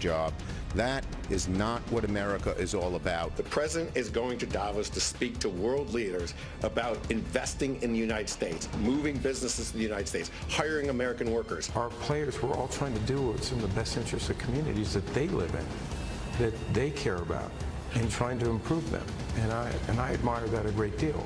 job. That is not what America is all about. The president is going to Davos to speak to world leaders about investing in the United States, moving businesses to the United States, hiring American workers. Our players were all trying to do what's in the best interest of communities that they live in, that they care about, and trying to improve them. And I admire that a great deal.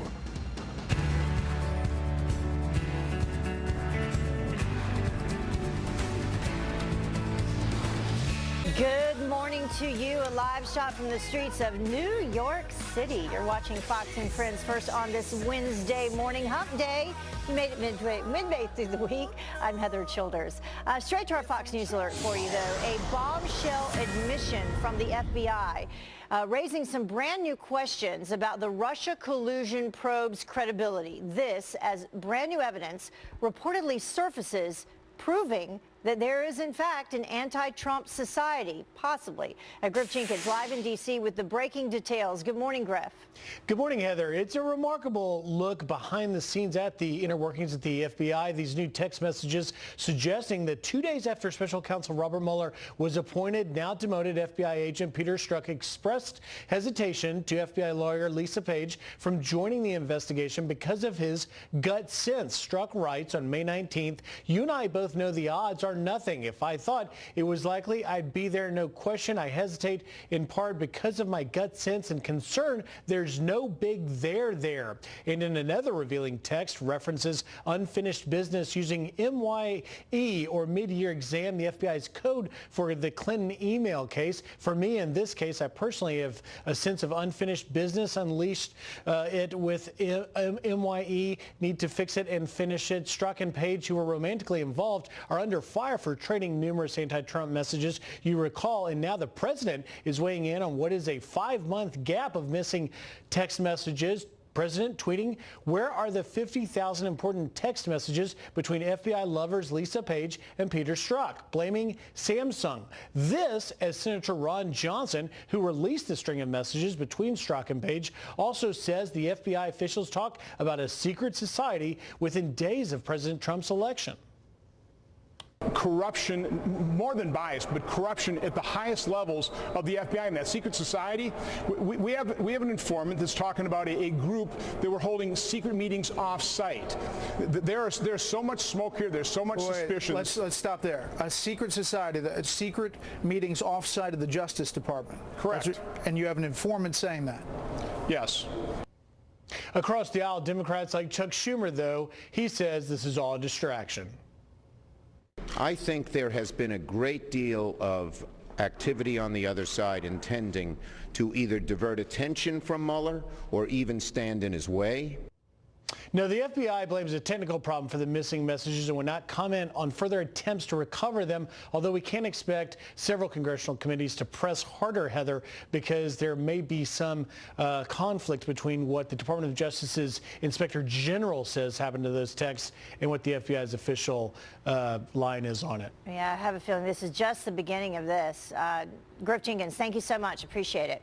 Good morning to you. A live shot from the streets of New York City. You're watching Fox and Friends First on this Wednesday morning, hump day. You made it midway through the week. I'm Heather Childers. Straight to our Fox News alert for you, though. A bombshell admission from the FBI, raising some brand new questions about the Russia collusion probe's credibility. This as brand new evidence reportedly surfaces proving that there is, in fact, an anti-Trump society, possibly. Griff Jenkins live in D.C. with the breaking details. Good morning, Griff. Good morning, Heather. It's a remarkable look behind the scenes at the inner workings at the FBI. These new text messages suggesting that 2 days after Special Counsel Robert Mueller was appointed, now demoted FBI agent Peter Strzok expressed hesitation to FBI lawyer Lisa Page from joining the investigation because of his gut sense. Strzok writes on May 19th, "You and I both know the odds are nothing. If I thought it was likely, I'd be there, no question. I hesitate in part because of my gut sense and concern there's no big there." And in another revealing text, references unfinished business using MYE, or mid-year exam, the FBI's code for the Clinton email case. For me, in this case, I personally have a sense of unfinished business, unleashed it with MYE, need to fix it and finish it. Strzok and Page, who were romantically involved, are under fire for trading numerous anti-Trump messages. You recall, and now the president is weighing in on what is a 5-month gap of missing text messages. President tweeting, "Where are the 50,000 important text messages between FBI lovers Lisa Page and Peter Strzok?" Blaming Samsung. This as Senator Ron Johnson, who released the string of messages between Strzok and Page, also says the FBI officials talk about a secret society within days of President Trump's election. Corruption, more than bias, but corruption at the highest levels of the FBI and that secret society. We have an informant that's talking about a group that were holding secret meetings off-site. There's so much smoke here. There's so much suspicion. Let's stop there. A secret society, secret meetings off-site of the Justice Department. Correct. And you have an informant saying that. Yes. Across the aisle, Democrats like Chuck Schumer, though, he says this is all a distraction. I think there has been a great deal of activity on the other side intending to either divert attention from Mueller or even stand in his way. No, the FBI blames a technical problem for the missing messages and will not comment on further attempts to recover them, although we can expect several congressional committees to press harder, Heather, because there may be some conflict between what the Department of Justice's Inspector General says happened to those texts and what the FBI's official line is on it. Yeah, I have a feeling this is just the beginning of this. Griff Jenkins, thank you so much. Appreciate it.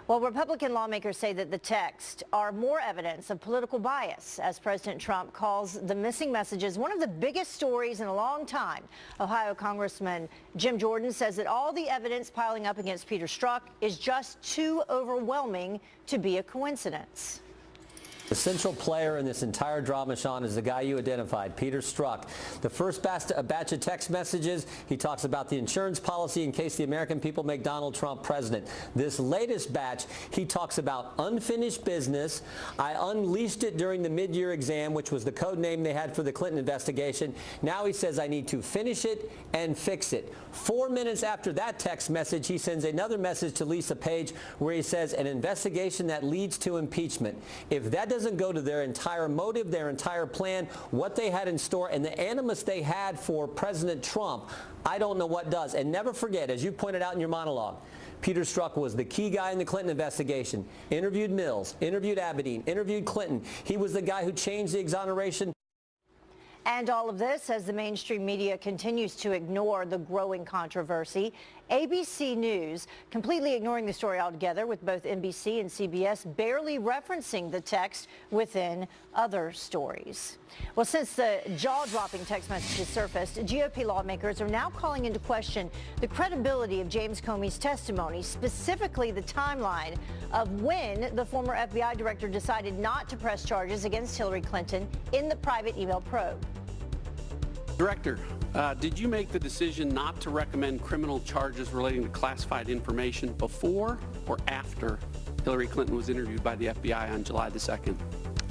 Well, Republican lawmakers say that the texts are more evidence of political bias, as President Trump calls the missing messages one of the biggest stories in a long time. Ohio Congressman Jim Jordan says that all the evidence piling up against Peter Strzok is just too overwhelming to be a coincidence. The central player in this entire drama, Sean, is the guy you identified, Peter Strzok. The first batch of text messages, he talks about the insurance policy in case the American people make Donald Trump president. This latest batch, he talks about unfinished business. I unleashed it during the mid-year exam, which was the code name they had for the Clinton investigation. Now he says I need to finish it and fix it. 4 minutes after that text message, he sends another message to Lisa Page where he says an investigation that leads to impeachment. If that doesn't go to their entire motive, their entire plan, what they had in store, and the animus they had for President Trump, I don't know what does. And never forget, as you pointed out in your monologue, Peter Strzok was the key guy in the Clinton investigation. Interviewed Mills, interviewed Abedin, interviewed Clinton. He was the guy who changed the exoneration. And all of this as the mainstream media continues to ignore the growing controversy. ABC News completely ignoring the story altogether, with both NBC and CBS barely referencing the text within other stories. Well, since the jaw-dropping text messages surfaced, GOP lawmakers are now calling into question the credibility of James Comey's testimony, specifically the timeline of when the former FBI director decided not to press charges against Hillary Clinton in the private email probe. Director, did you make the decision not to recommend criminal charges relating to classified information before or after Hillary Clinton was interviewed by the FBI on July the 2nd?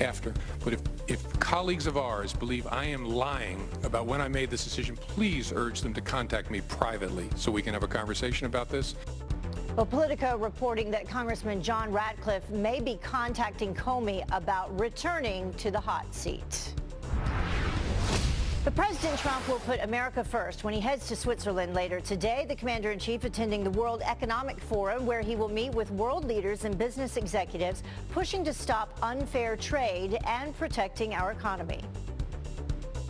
After. But if colleagues of ours believe I am lying about when I made this decision, please urge them to contact me privately so we can have a conversation about this. Well, Politico reporting that Congressman John Ratcliffe may be contacting Comey about returning to the hot seat. But President Trump will put America first when he heads to Switzerland later today. The commander-in-chief attending the World Economic Forum, where he will meet with world leaders and business executives pushing to stop unfair trade and protecting our economy.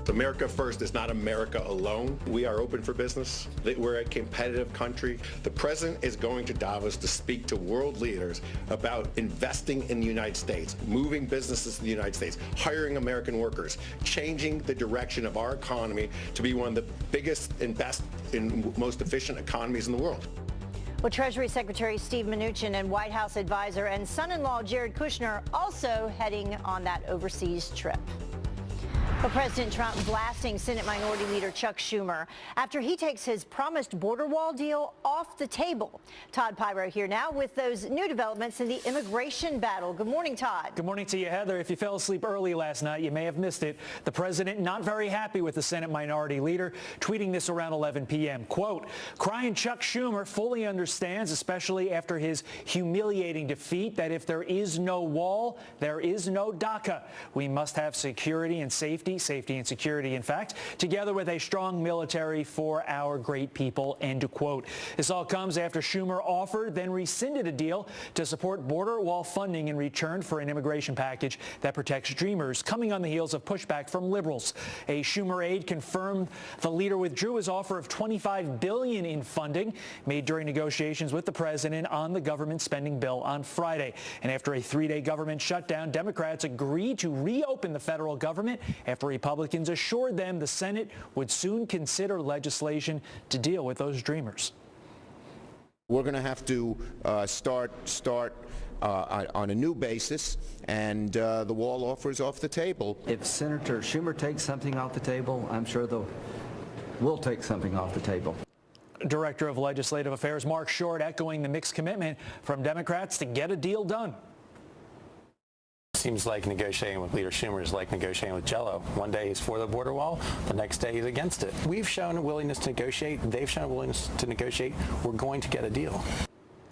America first is not America alone. We are open for business. We're a competitive country. The president is going to Davos to speak to world leaders about investing in the United States, moving businesses to the United States, hiring American workers, changing the direction of our economy to be one of the biggest and best and most efficient economies in the world. Well, Treasury Secretary Steve Mnuchin and White House advisor and son-in-law Jared Kushner also heading on that overseas trip. But President Trump blasting Senate Minority Leader Chuck Schumer after he takes his promised border wall deal off the table. Todd Pyro here now with those new developments in the immigration battle. Good morning, Todd. Good morning to you, Heather. If you fell asleep early last night, you may have missed it. The president not very happy with the Senate Minority Leader, tweeting this around 11 p.m. Quote, crying Chuck Schumer fully understands, especially after his humiliating defeat, that if there is no wall, there is no DACA. We must have security and safety and security, in fact, together with a strong military for our great people, end quote. This all comes after Schumer offered, then rescinded a deal to support border wall funding in return for an immigration package that protects dreamers, coming on the heels of pushback from liberals. A Schumer aide confirmed the leader withdrew his offer of $25 billion in funding made during negotiations with the president on the government spending bill on Friday. And after a 3-day government shutdown, Democrats agreed to reopen the federal government after Republicans assured them the Senate would soon consider legislation to deal with those dreamers. We're going to have to start on a new basis, and the wall offer is off the table. If Senator Schumer takes something off the table, I'm sure we'll take something off the table. Director of Legislative Affairs Mark Short echoing the mixed commitment from Democrats to get a deal done. Seems like negotiating with Leader Schumer is like negotiating with Jell-O. One day he's for the border wall, the next day he's against it. We've shown a willingness to negotiate. They've shown a willingness to negotiate. We're going to get a deal.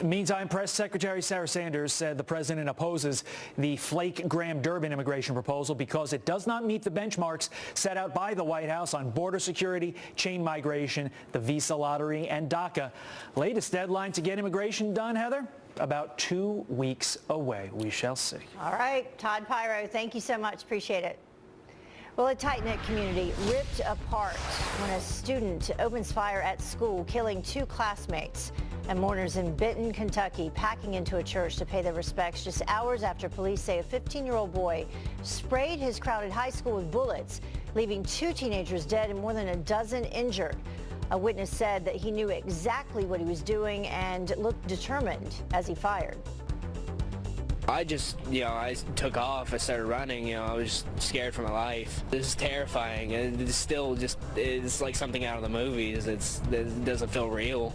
Meantime, Press Secretary Sarah Sanders said the president opposes the Flake-Graham-Durbin immigration proposal because it does not meet the benchmarks set out by the White House on border security, chain migration, the visa lottery, and DACA. Latest deadline to get immigration done, Heather? About 2 weeks away. We shall see. All right, Todd Pyro, thank you so much. Appreciate it. Well, a tight-knit community ripped apart when a student opens fire at school, killing 2 classmates. And mourners in Benton, Kentucky, packing into a church to pay their respects just hours after police say a 15-year-old boy sprayed his crowded high school with bullets, leaving 2 teenagers dead and more than a dozen injured. A witness said that he knew exactly what he was doing and looked determined as he fired. I just, I took off. I started running. I was just scared for my life. This is terrifying. And it's still it's like something out of the movies. It doesn't feel real.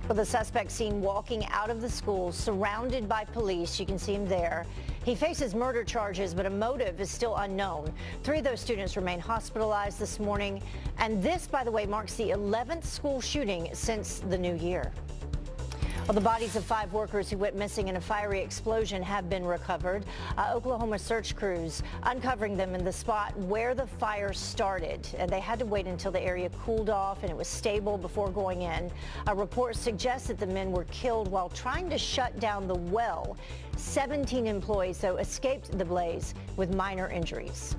Well, the suspect seen walking out of the school surrounded by police. You can see him there. He faces murder charges, but a motive is still unknown. 3 of those students remain hospitalized this morning. And this, by the way, marks the 11th school shooting since the new year. Well, the bodies of 5 workers who went missing in a fiery explosion have been recovered. Oklahoma search crews uncovering them in the spot where the fire started. And they had to wait until the area cooled off and it was stable before going in. A report suggests that the men were killed while trying to shut down the well. 17 employees, though, escaped the blaze with minor injuries.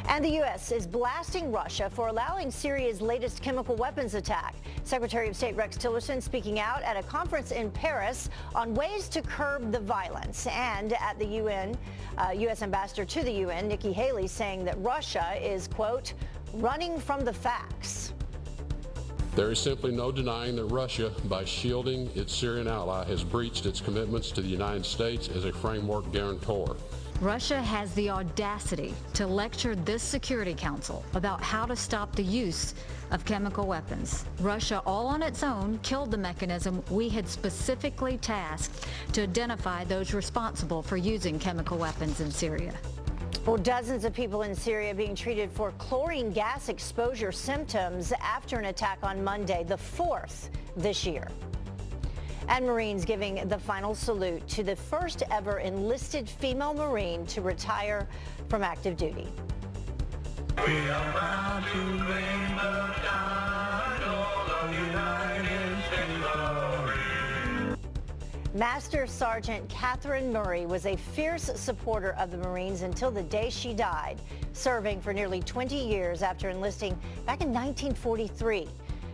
And the U.S. is blasting Russia for allowing Syria's latest chemical weapons attack. Secretary of State Rex Tillerson speaking out at a conference in Paris on ways to curb the violence. And at the UN, U.S. Ambassador to the UN, Nikki Haley, saying that Russia is, quote, running from the facts. There is simply no denying that Russia, by shielding its Syrian ally, has breached its commitments to the United States as a framework guarantor. Russia has the audacity to lecture this Security Council about how to stop the use of chemical weapons. Russia, all on its own, killed the mechanism we had specifically tasked to identify those responsible for using chemical weapons in Syria. Well, dozens of people in Syria being treated for chlorine gas exposure symptoms after an attack on Monday, the 4th this year. And Marines giving the final salute to the first ever enlisted female Marine to retire from active duty. We are proud to bring the title of United States Marine. Master Sergeant Catherine Murray was a fierce supporter of the Marines until the day she died, serving for nearly 20 years after enlisting back in 1943.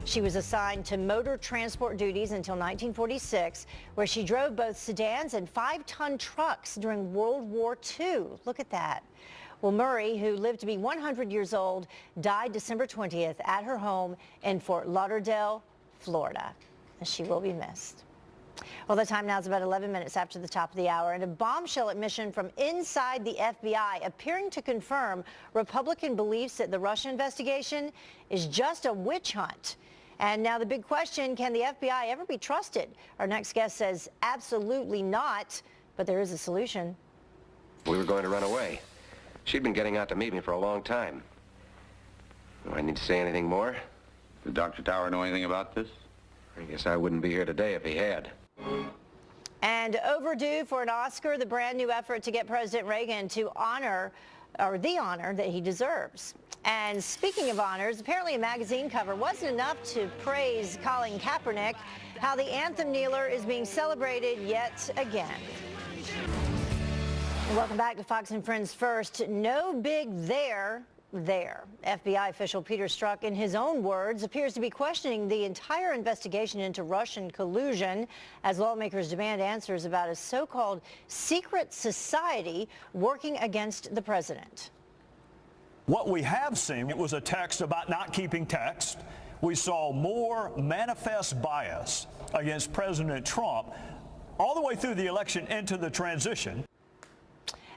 She was assigned to motor transport duties until 1946, where she drove both sedans and 5-ton trucks during World War II. Look at that. Well, Murray, who lived to be 100 years old, died December 20th at her home in Fort Lauderdale, Florida. And she will be missed. Well, the time now is about 11 minutes after the top of the hour, and a bombshell admission from inside the FBI appearing to confirm Republican beliefs that the Russia investigation is just a witch hunt. And now the big question, can the FBI ever be trusted? Our next guest says absolutely not, but there is a solution. We were going to run away. She'd been getting out to meet me for a long time. Do I need to say anything more? Did Dr. Tower know anything about this? I guess I wouldn't be here today if he had. And overdue for an Oscar, the brand new effort to get President Reagan to honor, or the honor that he deserves. And speaking of honors, apparently a magazine cover wasn't enough to praise Colin Kaepernick. How the anthem kneeler is being celebrated yet again. Welcome back to Fox and Friends First. No big there. FBI official Peter Strzok, in his own words, appears to be questioning the entire investigation into Russian collusion as lawmakers demand answers about a so-called secret society working against the president. What we have seen was a text about not keeping text. We saw more manifest bias against President Trump all the way through the election into the transition.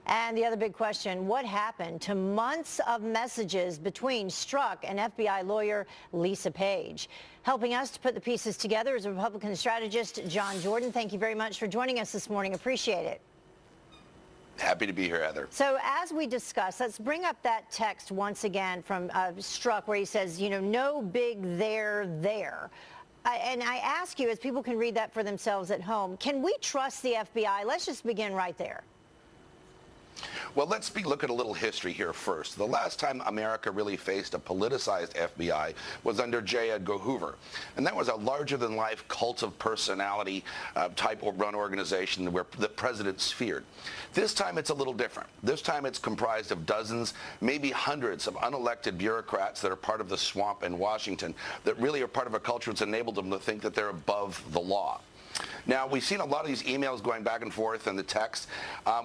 And the other big question, what happened to months of messages between Strzok and FBI lawyer Lisa Page? Helping us to put the pieces together is Republican strategist John Jordan. Thank you very much for joining us this morning. Appreciate it. Happy to be here, Heather. So as we discussed, let's bring up that text once again from Strzok where he says, you know, no big there. And I ask you, as people can read that for themselves at home, can we trust the FBI? Let's just begin right there. Well, let's look at a little history here first. The last time America really faced a politicized FBI was under J. Edgar Hoover. And that was a larger-than-life cult of personality type run organization where the presidents feared. This time it's a little different. This time it's comprised of dozens, maybe hundreds of unelected bureaucrats that are part of the swamp in Washington that really are part of a culture that's enabled them to think that they're above the law. Now, we've seen a lot of these emails going back and forth and the text.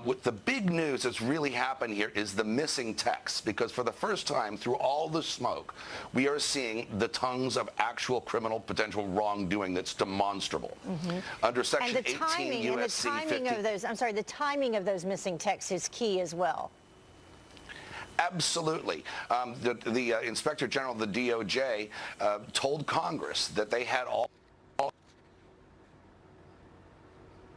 With the big news that's really happened here is the missing text, because for the first time through all the smoke, we are seeing the tongues of actual criminal potential wrongdoing that's demonstrable. Under Section 18 U.S.C. 50. The timing of those missing texts is key as well. Absolutely. The Inspector General of the DOJ told Congress that they had all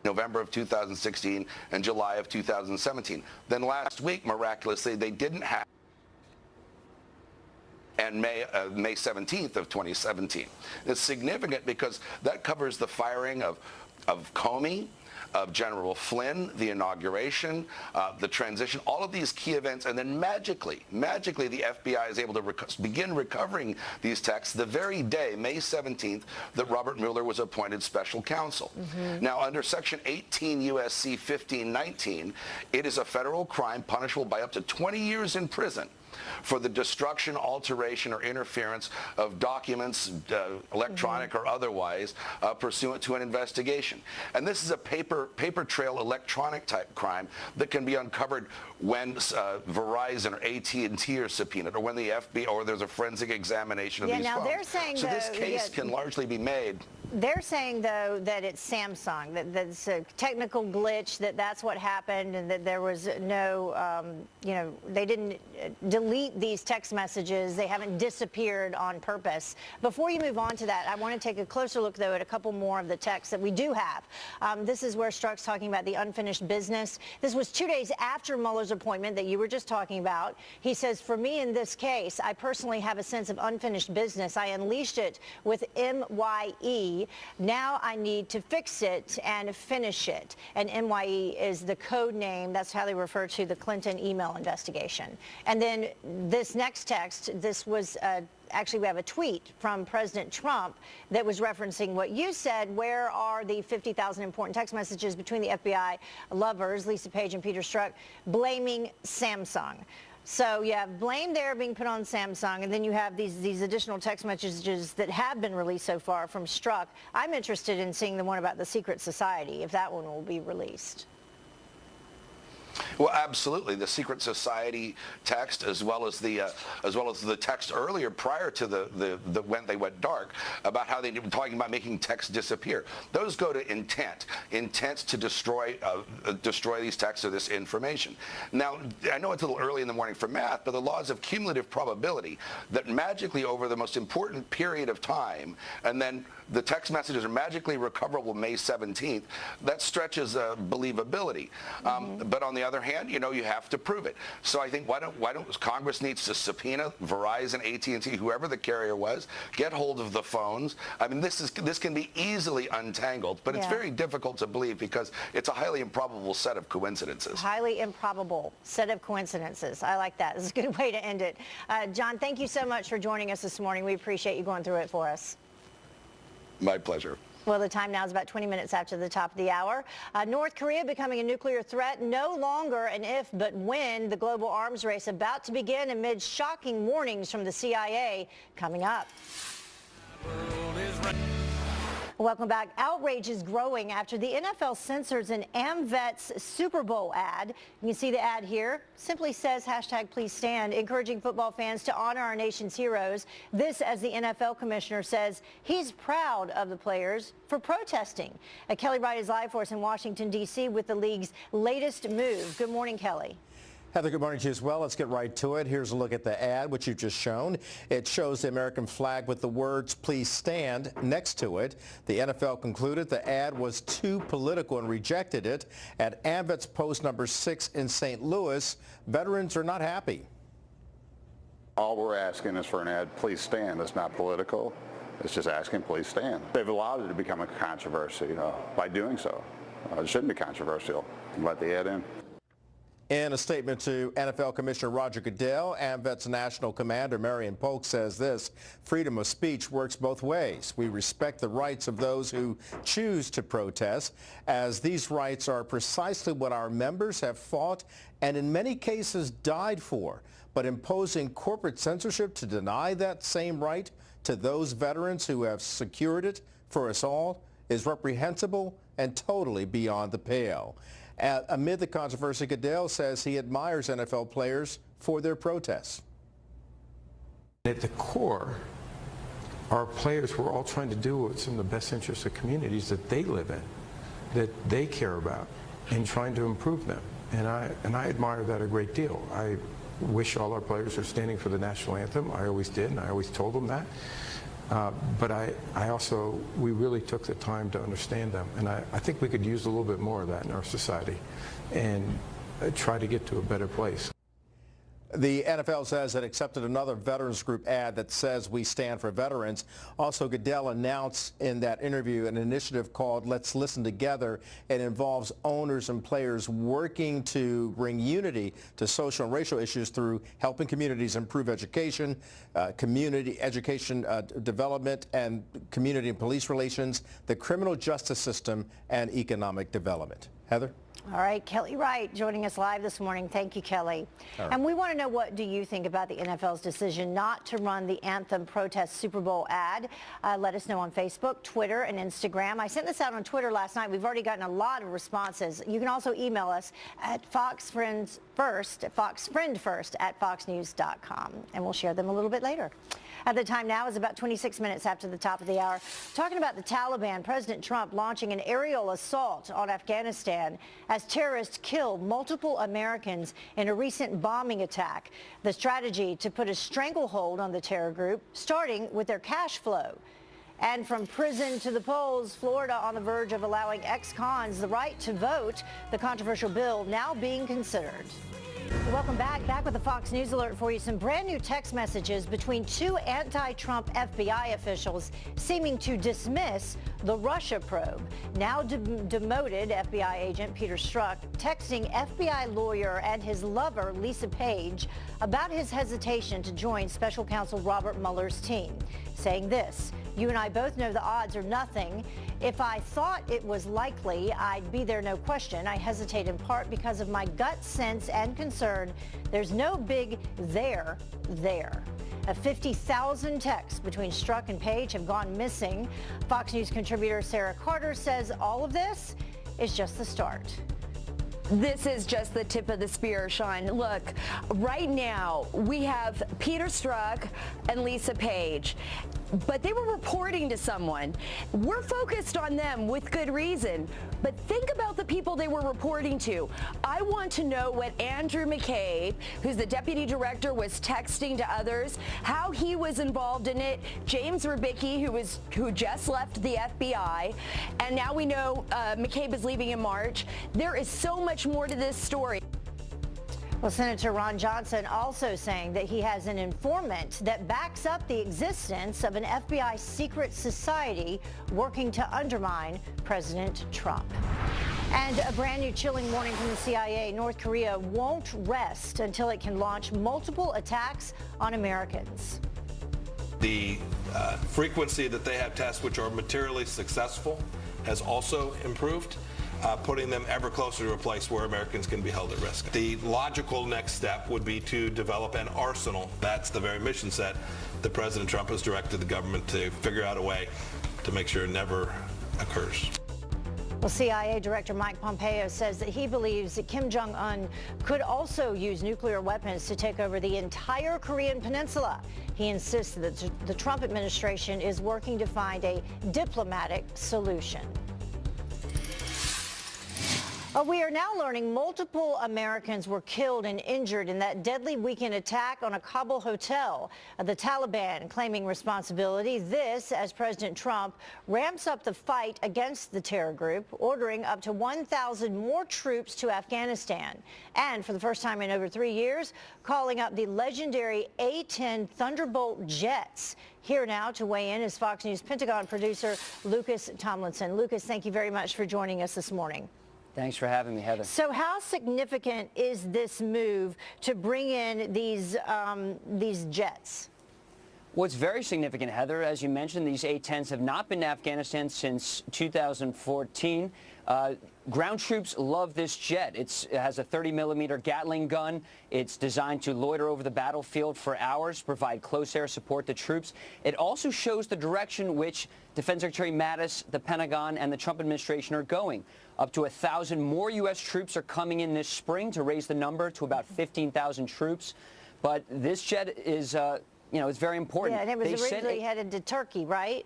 November of 2016 and July of 2017. Then last week, miraculously, they didn't have and May 17th of 2017. It's significant because that covers the firing of Comey, of General Flynn, the inauguration, the transition, all of these key events, and then magically, the FBI is able to begin recovering these texts the very day, May 17th, that Robert Mueller was appointed special counsel. Now, under Section 18 U.S.C. 1519, it is a federal crime punishable by up to 20 years in prison for the destruction, alteration, or interference of documents, electronic or otherwise, pursuant to an investigation. And this is a paper trail electronic type crime that can be uncovered when Verizon or AT&T are subpoenaed, or when the FBI, or there's a forensic examination of these now phones. they're saying, so this though, case can largely be made. They're saying, though, that it's Samsung, that it's a technical glitch, that's what happened, and that there was no, they didn't delete these text messages. They haven't disappeared on purpose. Before you move on to that, I want to take a closer look, though, at a couple more of the texts that we do have. This is where Strzok's talking about the unfinished business. This was 2 days after Mueller's appointment that you were just talking about. He says, for me in this case, I personally have a sense of unfinished business. I unleashed it with MYE. Now I need to fix it and finish it. And MYE is the code name. That's how they refer to the Clinton email investigation. And then this next text, this was actually, we have a tweet from President Trump that was referencing what you said. Where are the 50,000 important text messages between the FBI lovers, Lisa Page and Peter Strzok, blaming Samsung? So you have blame there being put on Samsung, and then you have these additional text messages that have been released so far from Strzok. I'm interested in seeing the one about the secret society, if that one will be released. Well, absolutely. The secret society text, as well as the text earlier, prior to the when they went dark, about how they were talking about making text disappear. Those go to intent to destroy these texts or this information. Now, I know it's a little early in the morning for math, but the laws of cumulative probability that magically over the most important period of time, and then the text messages are magically recoverable May 17th, that stretches believability. But on the other hand, you have to prove it. So I think why don't Congress needs to subpoena Verizon, AT&T, whoever the carrier was, get hold of the phones. I mean, this can be easily untangled, but it's very difficult to believe because it's a highly improbable set of coincidences. Highly improbable set of coincidences. I like that. It's a good way to end it. John, thank you so much for joining us this morning. We appreciate you going through it for us. My pleasure. Well, the time now is about 20 minutes after the top of the hour. North Korea becoming a nuclear threat, no longer an if, but when. The global arms race about to begin amid shocking warnings from the CIA coming up. Welcome back. Outrage is growing after the NFL censors an AmVets Super Bowl ad. You can see the ad here. Simply says #PleaseStand, encouraging football fans to honor our nation's heroes. This, as the NFL commissioner says, he's proud of the players for protesting. Kelly Wright is live for us in Washington, D.C. with the league's latest move. Good morning, Kelly. Heather, good morning to you as well. Let's get right to it. Here's a look at the ad, which you've just shown. It shows the American flag with the words, "Please stand," next to it. The NFL concluded the ad was too political and rejected it. At AmVets post number 6 in St. Louis, veterans are not happy. All we're asking is for an ad, "Please stand." It's not political. It's just asking, please stand. They've allowed it to become a controversy by doing so. It shouldn't be controversial. Let the ad in. In a statement to NFL Commissioner Roger Goodell, AmVets National Commander Marion Polk says this: freedom of speech works both ways. We respect the rights of those who choose to protest, as these rights are precisely what our members have fought and in many cases died for. But imposing corporate censorship to deny that same right to those veterans who have secured it for us all is reprehensible and totally beyond the pale. Amid the controversy, Goodell says he admires NFL players for their protests. At the core, our players were all trying to do what's in the best interest of communities that they live in, that they care about, and trying to improve them. And I admire that a great deal. I wish all our players were standing for the national anthem. I always did, and I always told them that. But we really took the time to understand them. And I think we could use a little bit more of that in our society and try to get to a better place. The NFL says it accepted another veterans group ad that says "We stand for veterans." Also, Goodell announced in that interview an initiative called Let's Listen Together. It involves owners and players working to bring unity to social and racial issues through helping communities improve education, community education development, and community and police relations, the criminal justice system, and economic development. Heather? All right, Kelly Wright joining us live this morning. Thank you, Kelly. All right. And we want to know, what do you think about the NFL's decision not to run the anthem protest Super Bowl ad? Let us know on Facebook, Twitter, and Instagram. I sent this out on Twitter last night. We've already gotten a lot of responses. You can also email us at foxfriendfirst@foxnews.com, and we'll share them a little bit later. At the time now is about 26 minutes after the top of the hour. Talking about the Taliban, President Trump launching an aerial assault on Afghanistan as terrorists killed multiple Americans in a recent bombing attack. The strategy to put a stranglehold on the terror group, starting with their cash flow. And from prison to the polls, Florida on the verge of allowing ex-cons the right to vote, the controversial bill now being considered. Welcome back with a Fox News alert for you. Some brand new text messages between two anti-Trump FBI officials seeming to dismiss the Russia probe. Now demoted FBI agent Peter Strzok texting FBI lawyer and his lover Lisa Page about his hesitation to join special counsel Robert Mueller's team, saying this: "You and I both know the odds are nothing. If I thought it was likely, I'd be there, no question. I hesitate in part because of my gut sense and concern. There's no big there. A 50,000 texts between Strzok and Page have gone missing. Fox News contributor Sarah Carter says all of this is just the start. This is just the tip of the spear, Sean. Look, right now we have Peter Strzok and Lisa Page, but they were reporting to someone. We're focused on them with good reason, but think about the people they were reporting to. I want to know what Andrew McCabe, who's the deputy director, was texting to others, how he was involved in it. James Rubicki, who just left the FBI, and now we know McCabe is leaving in March. There is so much more to this story. Well, Senator Ron Johnson also saying that he has an informant that backs up the existence of an FBI secret society working to undermine President Trump. And a brand new chilling warning from the CIA. North Korea won't rest until it can launch multiple attacks on Americans. The frequency that they have tests which are materially successful has also improved, putting them ever closer to a place where Americans can be held at risk. The logical next step would be to develop an arsenal. That's the very mission set that President Trump has directed the government to figure out a way to make sure it never occurs. Well, CIA Director Mike Pompeo says that he believes that Kim Jong-un could also use nuclear weapons to take over the entire Korean peninsula. He insists that the Trump administration is working to find a diplomatic solution. We are now learning multiple Americans were killed and injured in that deadly weekend attack on a Kabul hotel. The Taliban claiming responsibility. This as President Trump ramps up the fight against the terror group, ordering up to 1,000 more troops to Afghanistan. And for the first time in over 3 years, calling up the legendary A-10 Thunderbolt jets. Here now to weigh in is Fox News Pentagon producer Lucas Tomlinson. Lucas, thank you very much for joining us this morning. Thanks for having me, Heather. So how significant is this move to bring in these jets? Well, it's very significant, Heather. As you mentioned, these A-10s have not been to Afghanistan since 2014. Ground troops love this jet. It has a 30-millimeter Gatling gun. It's designed to loiter over the battlefield for hours, provide close air support to troops. It also shows the direction which Defense Secretary Mattis, the Pentagon, and the Trump administration are going. Up to 1,000 more U.S. troops are coming in this spring to raise the number to about 15,000 troops. But this jet is, it's very important. Yeah, and it was originally headed to Turkey, right?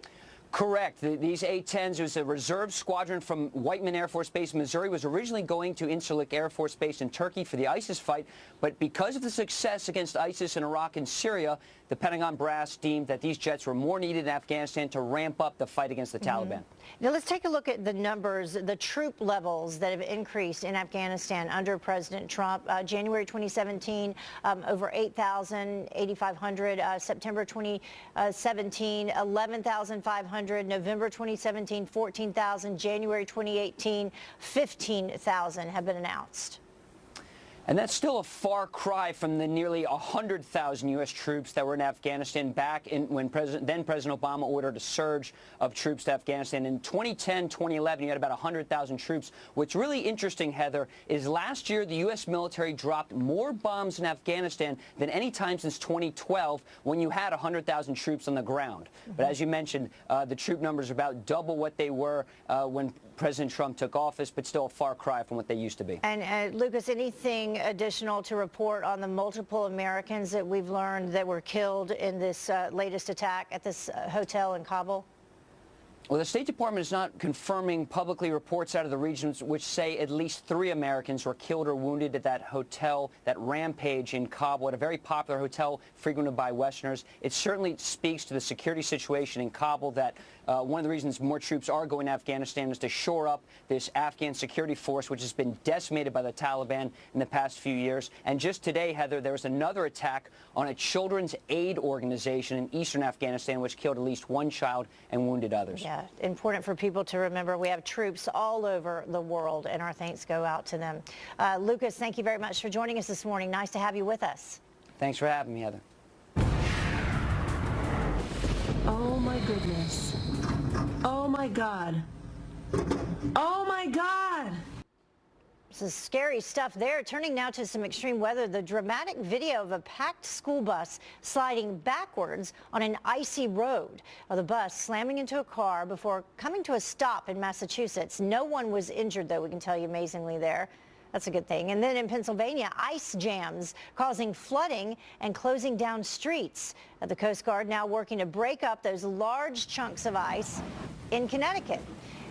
Correct. These A-10s, it was a reserve squadron from Whiteman Air Force Base, Missouri, was originally going to Incirlik Air Force Base in Turkey for the ISIS fight. But because of the success against ISIS in Iraq and Syria, the Pentagon brass deemed that these jets were more needed in Afghanistan to ramp up the fight against the Taliban. Now let's take a look at the numbers, the troop levels that have increased in Afghanistan under President Trump. January 2017, over 8,000, 8,500. September 2017, 11,500. November 2017, 14,000. January 2018, 15,000 have been announced. And that's still a far cry from the nearly 100,000 U.S. troops that were in Afghanistan back when then President Obama ordered a surge of troops to Afghanistan. In 2010, 2011, you had about 100,000 troops. What's really interesting, Heather, is last year the U.S. military dropped more bombs in Afghanistan than any time since 2012 when you had 100,000 troops on the ground. But as you mentioned, the troop numbers are about double what they were when President Trump took office, but still a far cry from what they used to be. And Lucas, anything additional to report on the multiple Americans that we've learned that were killed in this latest attack at this hotel in Kabul? Well, the State Department is not confirming publicly reports out of the regions which say at least 3 Americans were killed or wounded at that hotel, that Rampage in Kabul, at a very popular hotel frequented by Westerners. It certainly speaks to the security situation in Kabul that one of the reasons more troops are going to Afghanistan is to shore up this Afghan security force, which has been decimated by the Taliban in the past few years. And just today, Heather, there was another attack on a children's aid organization in eastern Afghanistan, which killed at least 1 child and wounded others. Yeah, important for people to remember. We have troops all over the world, and our thanks go out to them. Lucas, thank you very much for joining us this morning. Nice to have you with us. Thanks for having me, Heather. Oh, my goodness. Oh, my God. Oh, my God. This is scary stuff there. Turning now to some extreme weather. The dramatic video of a packed school bus sliding backwards on an icy road. The bus slamming into a car before coming to a stop in Massachusetts. No one was injured, though, we can tell you, amazingly there. That's a good thing. And then in Pennsylvania, ice jams causing flooding and closing down streets. The Coast Guard now working to break up those large chunks of ice in Connecticut.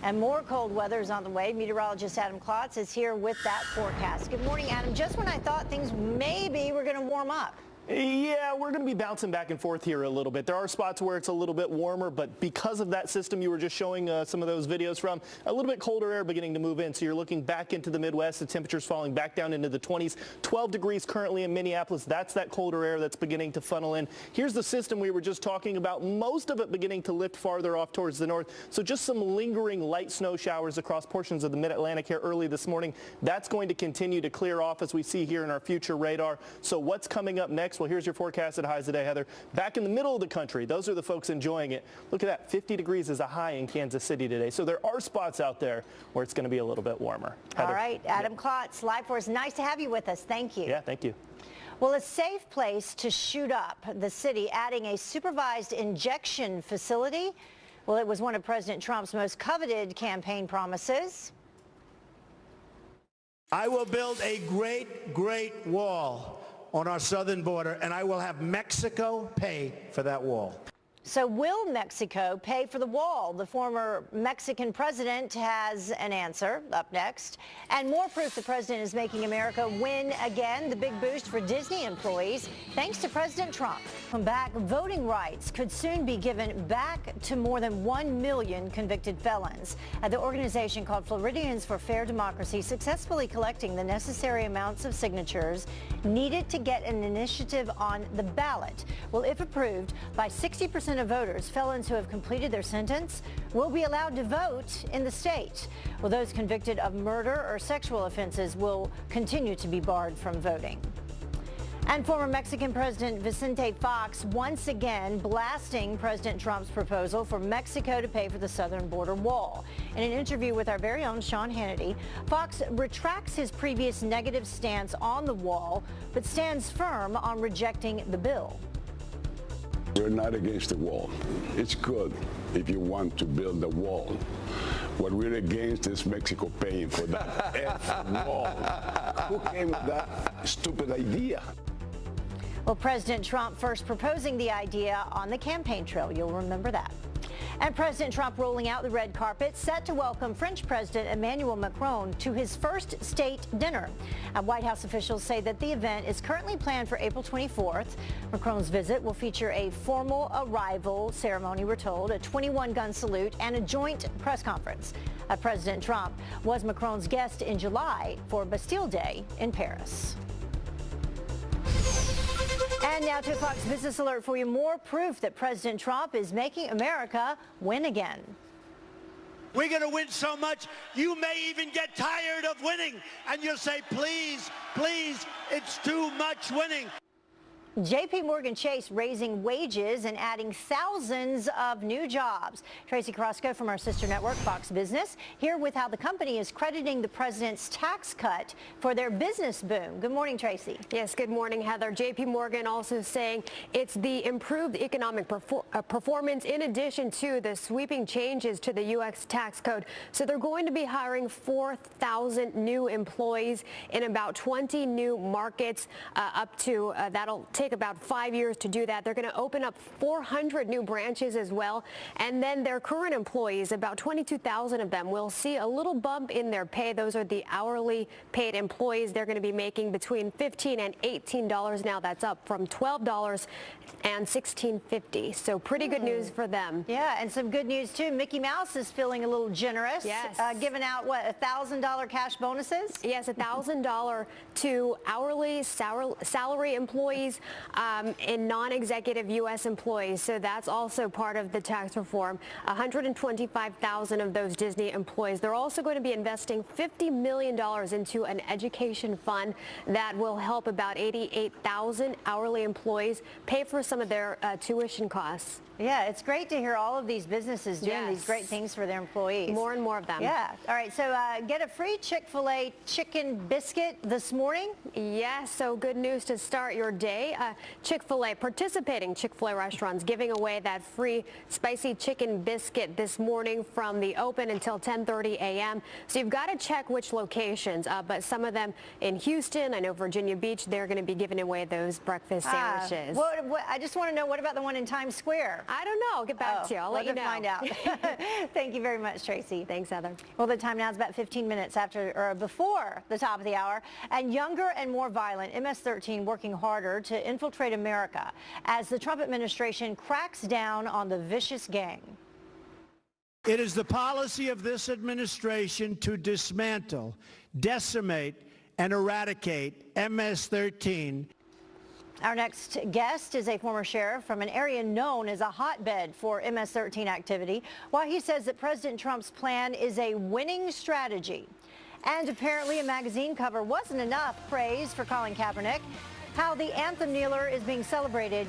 And more cold weather is on the way. Meteorologist Adam Klotz is here with that forecast. Good morning, Adam. Just when I thought things maybe were going to warm up. Yeah, we're going to be bouncing back and forth here a little bit. There are spots where it's a little bit warmer, but because of that system you were just showing some of those videos from, a little bit colder air beginning to move in. So you're looking back into the Midwest. The temperature's falling back down into the 20s. 12 degrees currently in Minneapolis. That's that colder air that's beginning to funnel in. Here's the system we were just talking about. Most of it beginning to lift farther off towards the north. So just some lingering light snow showers across portions of the mid-Atlantic here early this morning. That's going to continue to clear off as we see here in our future radar. So what's coming up next? Well, here's your forecasted highs today, Heather. Back in the middle of the country, those are the folks enjoying it. Look at that, 50 degrees is a high in Kansas City today. So there are spots out there where it's going to be a little bit warmer. Heather. All right, Adam Klotz, live for us. Nice to have you with us. Thank you. Yeah, thank you. Well, a safe place to shoot up. The city adding a supervised injection facility. Well, it was one of President Trump's most coveted campaign promises. I will build a great, great wall on our southern border, and I will have Mexico pay for that wall. So will Mexico pay for the wall? The former Mexican president has an answer up next. And more proof the president is making America win again. The big boost for Disney employees, thanks to President Trump. Come back, voting rights could soon be given back to more than 1 million convicted felons. The organization called Floridians for Fair Democracy successfully collecting the necessary amounts of signatures needed to get an initiative on the ballot. Well, if approved by 60% of voters, felons who have completed their sentence will be allowed to vote in the state. Well, those convicted of murder or sexual offenses will continue to be barred from voting. And former Mexican President Vicente Fox once again blasting President Trump's proposal for Mexico to pay for the southern border wall. In an interview with our very own Sean Hannity, Fox retracts his previous negative stance on the wall, but stands firm on rejecting the bill. We're not against the wall. It's good if you want to build a wall. What we're against is Mexico paying for that wall. Who came with that stupid idea? Well, President Trump first proposing the idea on the campaign trail. You'll remember that. And President Trump rolling out the red carpet, set to welcome French President Emmanuel Macron to his first state dinner. White House officials say that the event is currently planned for April 24th. Macron's visit will feature a formal arrival ceremony, we're told, a 21-gun salute, and a joint press conference. President Trump was Macron's guest in July for Bastille Day in Paris. And now to Fox Business Alert for you. More proof that President Trump is making America win again. We're going to win so much, you may even get tired of winning. And you'll say, please, please, it's too much winning. JP Morgan Chase raising wages and adding thousands of new jobs. Tracy Carrasco from our sister network, Fox Business, here with how the company is crediting the president's tax cut for their business boom. Good morning, Tracy. Yes, good morning, Heather. JP Morgan also saying it's the improved economic performance in addition to the sweeping changes to the U.S. tax code. So they're going to be hiring 4,000 new employees in about 20 new markets up to that'll take about 5 years to do that. They're going to open up 400 new branches as well. And then their current employees, about 22,000 of them, will see a little bump in their pay. Those are the hourly paid employees. They're going to be making between $15 and $18 now. That's up from $12 and $16.50. So pretty good news for them. Yeah, and some good news too. Mickey Mouse is feeling a little generous. Yes. Giving out, what, $1,000 cash bonuses? Yes, $1,000 to hourly salary employees and non-executive U.S. employees. So that's also part of the tax reform. 125,000 of those Disney employees. They're also going to be investing $50 million into an education fund that will help about 88,000 hourly employees pay for some of their tuition costs. Yeah, it's great to hear all of these businesses doing these great things for their employees. More and more of them. Yeah. All right, so get a free Chick-fil-A chicken biscuit this morning. Yes, so good news to start your day. Chick-fil-A, participating Chick-fil-A restaurants giving away that free spicy chicken biscuit this morning from the open until 10:30 a.m. So you've got to check which locations, but some of them in Houston, I know Virginia Beach, they're going to be giving away those breakfast sandwiches. I just want to know, what about the one in Times Square? I don't know. I'll get back to you. I'll let you know. Find out. Thank you very much, Tracy. Thanks, Heather. Well, the time now is about 15 minutes before the top of the hour. And younger and more violent, MS-13 working harder to infiltrate America as the Trump administration cracks down on the vicious gang. It is the policy of this administration to dismantle, decimate, and eradicate MS-13. Our next guest is a former sheriff from an area known as a hotbed for MS-13 activity, while he says that President Trump's plan is a winning strategy. And apparently a magazine cover wasn't enough praise for Colin Kaepernick. How the anthem kneeler is being celebrated.